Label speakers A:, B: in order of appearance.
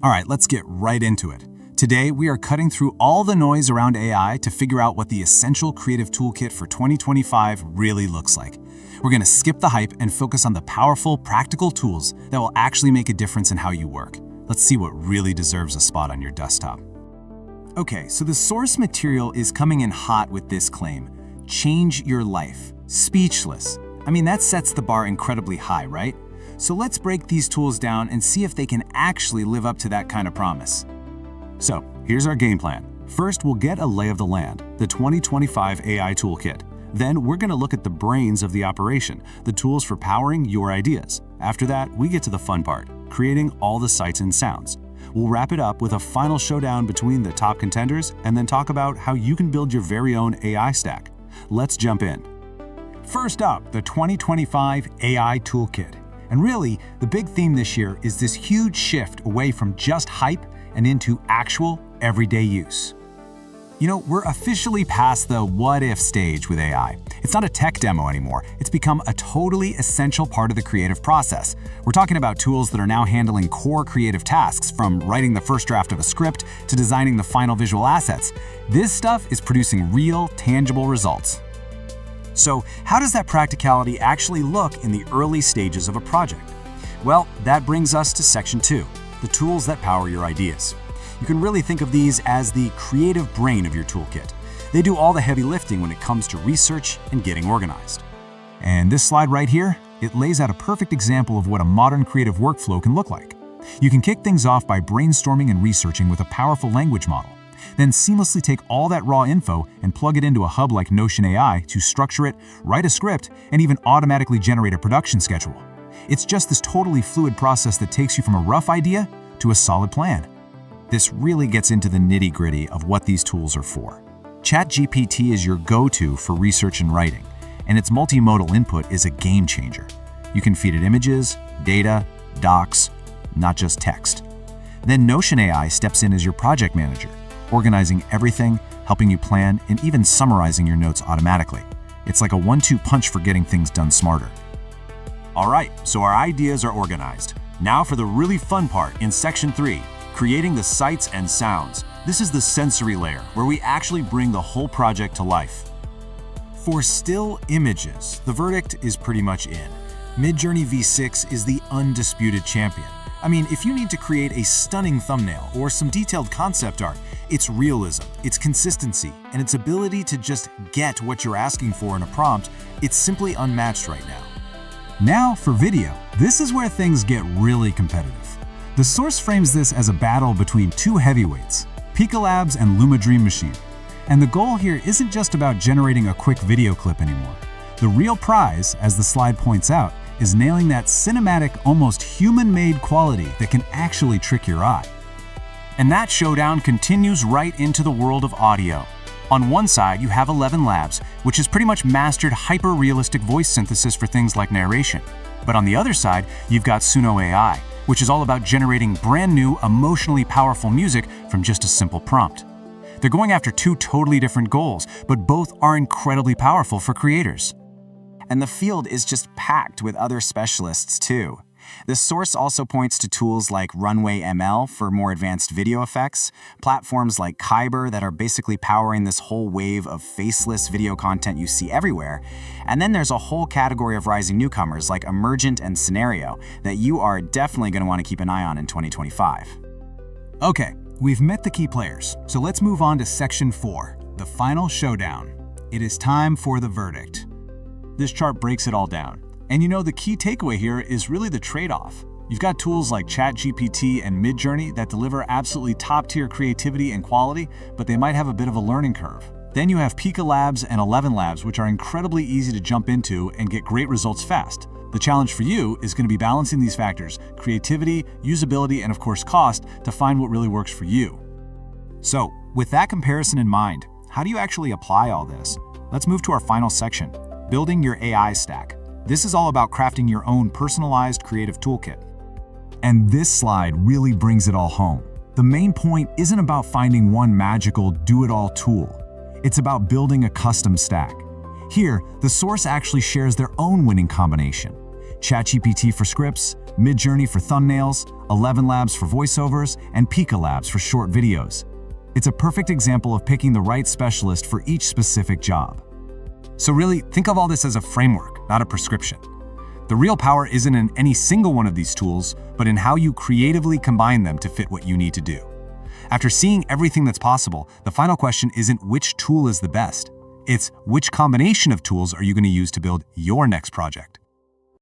A: All right, let's get right into it. Today, we are cutting through all the noise around AI to figure out what the Essential Creative Toolkit for 2025 really looks like. We're going to skip the hype and focus on the powerful, practical tools that will actually make a difference in how you work. Let's see what really deserves a spot on your desktop. Okay, so the source material is coming in hot with this claim: change your life. Speechless. I mean, that sets the bar incredibly high, right? So let's break these tools down and see if they can actually live up to that kind of promise. So, here's our game plan. First, we'll get a lay of the land, the 2025 AI Toolkit. Then, we're going to look at the brains of the operation, the tools for powering your ideas. After that, we get to the fun part, creating all the sights and sounds. We'll wrap it up with a final showdown between the top contenders and then talk about how you can build your very own AI stack. Let's jump in. First up, the 2025 AI Toolkit. And really, the big theme this year is this huge shift away from just hype and into actual, everyday use. You know, we're officially past the what-if stage with AI. It's not a tech demo anymore. It's become a totally essential part of the creative process. We're talking about tools that are now handling core creative tasks, from writing the first draft of a script to designing the final visual assets. This stuff is producing real, tangible results. So, how does that practicality actually look in the early stages of a project? Well, that brings us to Section 2. The tools that power your ideas. You can really think of these as the creative brain of your toolkit. They do all the heavy lifting when it comes to research and getting organized. And this slide right here, it lays out a perfect example of what a modern creative workflow can look like. You can kick things off by brainstorming and researching with a powerful language model. Then seamlessly take all that raw info and plug it into a hub like Notion AI to structure it, write a script, and even automatically generate a production schedule. It's just this totally fluid process that takes you from a rough idea to a solid plan. This really gets into the nitty-gritty of what these tools are for. ChatGPT is your go-to for research and writing, and its multimodal input is a game changer. You can feed it images, data, docs, not just text. Then Notion AI steps in as your project manager, organizing everything, helping you plan, and even summarizing your notes automatically. It's like a 1-2 punch for getting things done smarter. All right, so our ideas are organized. Now for the really fun part in Section 3, creating the sights and sounds. This is the sensory layer, where we actually bring the whole project to life. For still images, the verdict is pretty much in. Midjourney V6 is the undisputed champion. I mean, if you need to create a stunning thumbnail or some detailed concept art, its realism, its consistency, and its ability to just get what you're asking for in a prompt, it's simply unmatched right now. Now for video, this is where things get really competitive. The source frames this as a battle between two heavyweights, Pika Labs and Luma Dream Machine. And the goal here isn't just about generating a quick video clip anymore. The real prize, as the slide points out, is nailing that cinematic, almost human-made quality that can actually trick your eye. And that showdown continues right into the world of audio. On one side, you have 11 Labs, which has pretty much mastered hyper-realistic voice synthesis for things like narration. But on the other side, you've got Suno AI, which is all about generating brand new, emotionally powerful music from just a simple prompt. They're going after two totally different goals, but both are incredibly powerful for creators. And the field is just packed with other specialists too. The source also points to tools like Runway ML for more advanced video effects, platforms like Kyber that are basically powering this whole wave of faceless video content you see everywhere, and then there's a whole category of rising newcomers like Emergent and Scenario that you are definitely going to want to keep an eye on in 2025. Okay, we've met the key players, so let's move on to Section 4, the final showdown. It is time for the verdict. This chart breaks it all down. And you know, the key takeaway here is really the trade-off. You've got tools like ChatGPT and Midjourney that deliver absolutely top-tier creativity and quality, but they might have a bit of a learning curve. Then you have Pika Labs and 11 Labs, which are incredibly easy to jump into and get great results fast. The challenge for you is going to be balancing these factors: creativity, usability, and of course cost, to find what really works for you. So, with that comparison in mind, how do you actually apply all this? Let's move to our final section, building your AI stack. This is all about crafting your own personalized creative toolkit. And this slide really brings it all home. The main point isn't about finding one magical do-it-all tool. It's about building a custom stack. Here, the source actually shares their own winning combination: ChatGPT for scripts,
B: Midjourney for thumbnails, 11 Labs for voiceovers, and Pika Labs for short videos. It's a perfect example of picking the right specialist for each specific job.
A: So really, think of all this as a framework, not a prescription. The real power isn't in any single one of these tools, but in how you creatively combine them to fit what you need to do. After seeing everything that's possible, the final question isn't which tool is the best. It's which combination of tools are you going to use to build your next project.